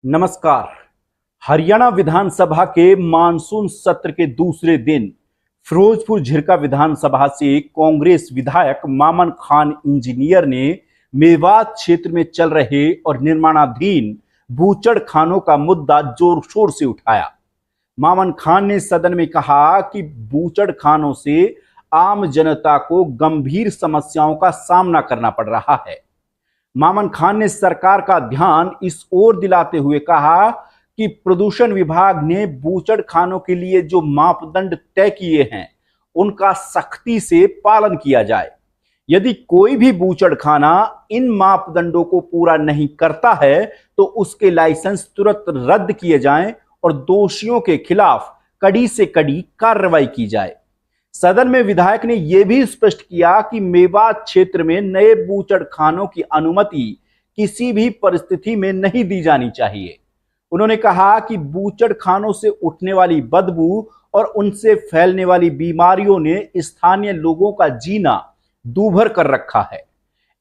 नमस्कार। हरियाणा विधानसभा के मानसून सत्र के दूसरे दिन फिरोजपुर झिरका विधानसभा से कांग्रेस विधायक मामन खान इंजीनियर ने मेवात क्षेत्र में चल रहे और निर्माणाधीन बूचड़ खानों का मुद्दा जोर शोर से उठाया। मामन खान ने सदन में कहा कि बूचड़ खानों से आम जनता को गंभीर समस्याओं का सामना करना पड़ रहा है। मामन खान ने सरकार का ध्यान इस ओर दिलाते हुए कहा कि प्रदूषण विभाग ने बूचड़ खानों के लिए जो मापदंड तय किए हैं उनका सख्ती से पालन किया जाए। यदि कोई भी बूचड़ खाना इन मापदंडों को पूरा नहीं करता है तो उसके लाइसेंस तुरंत रद्द किए जाएं और दोषियों के खिलाफ कड़ी से कड़ी कार्रवाई की जाए। सदन में विधायक ने यह भी स्पष्ट किया कि मेवात क्षेत्र में नए बूचड़ खानों की अनुमति किसी भी परिस्थिति में नहीं दी जानी चाहिए। उन्होंने कहा कि बूचड़ खानों से उठने वाली बदबू और उनसे फैलने वाली बीमारियों ने स्थानीय लोगों का जीना दूभर कर रखा है।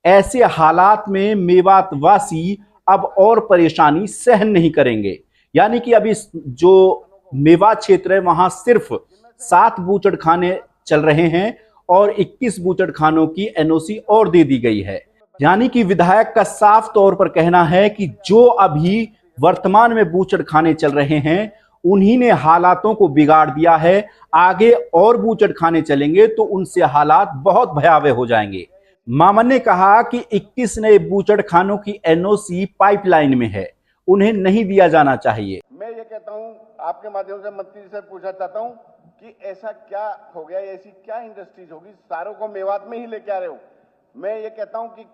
ऐसे हालात में मेवात वासी अब और परेशानी सहन नहीं करेंगे। यानी कि अभी जो मेवात क्षेत्र है वहां सिर्फ 7 बूचड़ खाने चल रहे हैं और 21 बूचड़ खानों की एनओसी और दे दी गई है। यानी कि विधायक का साफ तौर पर कहना है कि जो अभी वर्तमान में बूचड़ खाने चल रहे हैं उन्हीं ने हालातों को बिगाड़ दिया है। आगे और बूचड़ खाने चलेंगे तो उनसे हालात बहुत भयावह हो जाएंगे। मामन ने कहा कि 21 नए बूचड़ खानों की एनओसी पाइपलाइन में है, उन्हें नहीं दिया जाना चाहिए। मैं ये कहता हूँ, आपके माध्यम से मंत्री से पूछना चाहता हूँ कि ऐसा क्या हो गया, ऐसी क्या इंडस्ट्रीज होगी, सारों को मेवात में ही लेके आ रहे हो। मैं ये कहता हूँ कि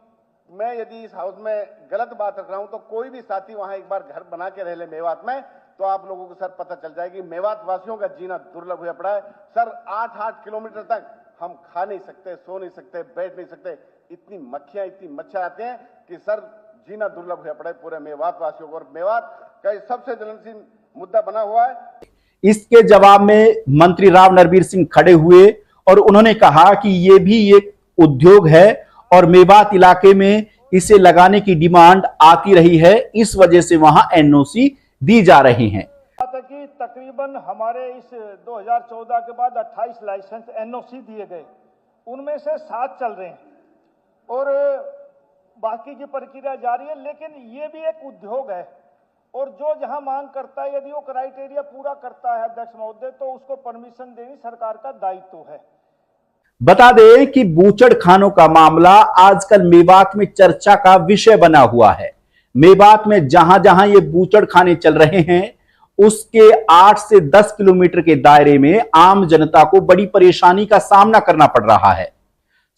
मैं यदि इस हाउस में गलत बात रख रहा हूँ तो कोई भी साथी वहां एक बार घर बना के रह ले मेवात में, तो आप लोगों को सर पता चल जाएगी मेवात वासियों का जीना दुर्लभ हुआ पड़ा है। सर 8-8 किलोमीटर तक हम खा नहीं सकते, सो नहीं सकते, बैठ नहीं सकते, इतनी मक्खियां, इतनी मच्छर आते हैं कि सर जीना दुर्लभ हुआ पड़ा है पूरे मेवात वासियों को। और मेवात का सबसे ज्वलनशील मुद्दा बना हुआ है। इसके जवाब में मंत्री राव नरबीर सिंह खड़े हुए और उन्होंने कहा कि ये भी एक उद्योग है और मेवात इलाके में इसे लगाने की डिमांड आती रही है, इस वजह से वहां एनओसी दी जा रही हैं। कि तकरीबन हमारे इस 2014 के बाद 28 लाइसेंस एनओसी दिए गए, उनमें से 7 चल रहे हैं और बाकी की प्रक्रिया जारी है। लेकिन ये भी एक उद्योग है और जो जहां मांग करता है यदि वो क्राइटेरिया पूरा करता है अध्यक्ष महोदय, तो उसको परमिशन देनी सरकार का दायित्व है। बता दें कि बूचड़ खानों का मामला आजकल मेवात में चर्चा का विषय बना हुआ है। मेवात में जहां जहां ये बूचड़ खाने चल रहे हैं उसके 8 से 10 किलोमीटर के दायरे में आम जनता को बड़ी परेशानी का सामना करना पड़ रहा है।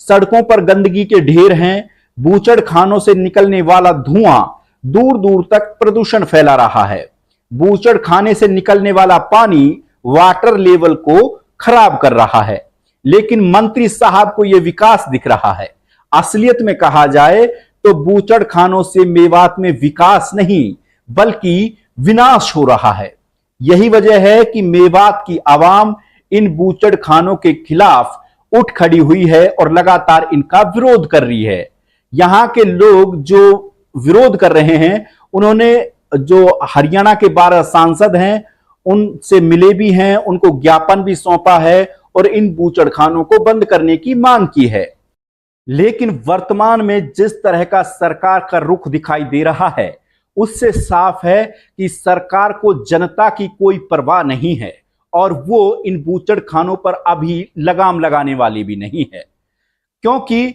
सड़कों पर गंदगी के ढेर हैं। बूचड़ खानों से निकलने वाला धुआं दूर दूर तक प्रदूषण फैला रहा है। बूचड़ खाने से निकलने वाला पानी वाटर लेवल को खराब कर रहा है। लेकिन मंत्री साहब को यह विकास दिख रहा है। असलियत में कहा जाए तो बूचड़ खानों से मेवात में विकास नहीं बल्कि विनाश हो रहा है। यही वजह है कि मेवात की आवाम इन बूचड़ खानों के खिलाफ उठ खड़ी हुई है और लगातार इनका विरोध कर रही है। यहां के लोग जो विरोध कर रहे हैं उन्होंने जो हरियाणा के 12 सांसद हैं उनसे मिले भी हैं, उनको ज्ञापन भी सौंपा है और इन बूचड़ खानों को बंद करने की मांग की है। लेकिन वर्तमान में जिस तरह का सरकार का रुख दिखाई दे रहा है उससे साफ है कि सरकार को जनता की कोई परवाह नहीं है और वो इन बूचड़ खानों पर अभी लगाम लगाने वाली भी नहीं है। क्योंकि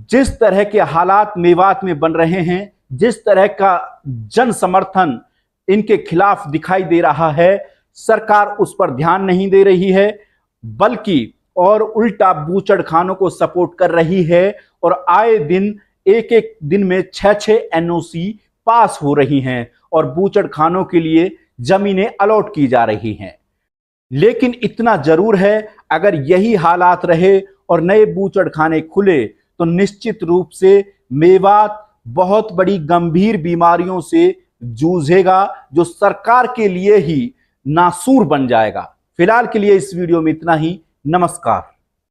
जिस तरह के हालात मेवात में बन रहे हैं, जिस तरह का जन समर्थन इनके खिलाफ दिखाई दे रहा है, सरकार उस पर ध्यान नहीं दे रही है बल्कि और उल्टा बूचड़ खानों को सपोर्ट कर रही है और आए दिन एक दिन में 6-6 एनओसी पास हो रही हैं और बूचड़ खानों के लिए जमीनें अलॉट की जा रही हैं। लेकिन इतना जरूर है, अगर यही हालात रहे और नए बूचड़ खाने खुले तो निश्चित रूप से मेवात बहुत बड़ी गंभीर बीमारियों से जूझेगा जो सरकार के लिए ही नासूर बन जाएगा। फिलहाल के लिए इस वीडियो में इतना ही। नमस्कार।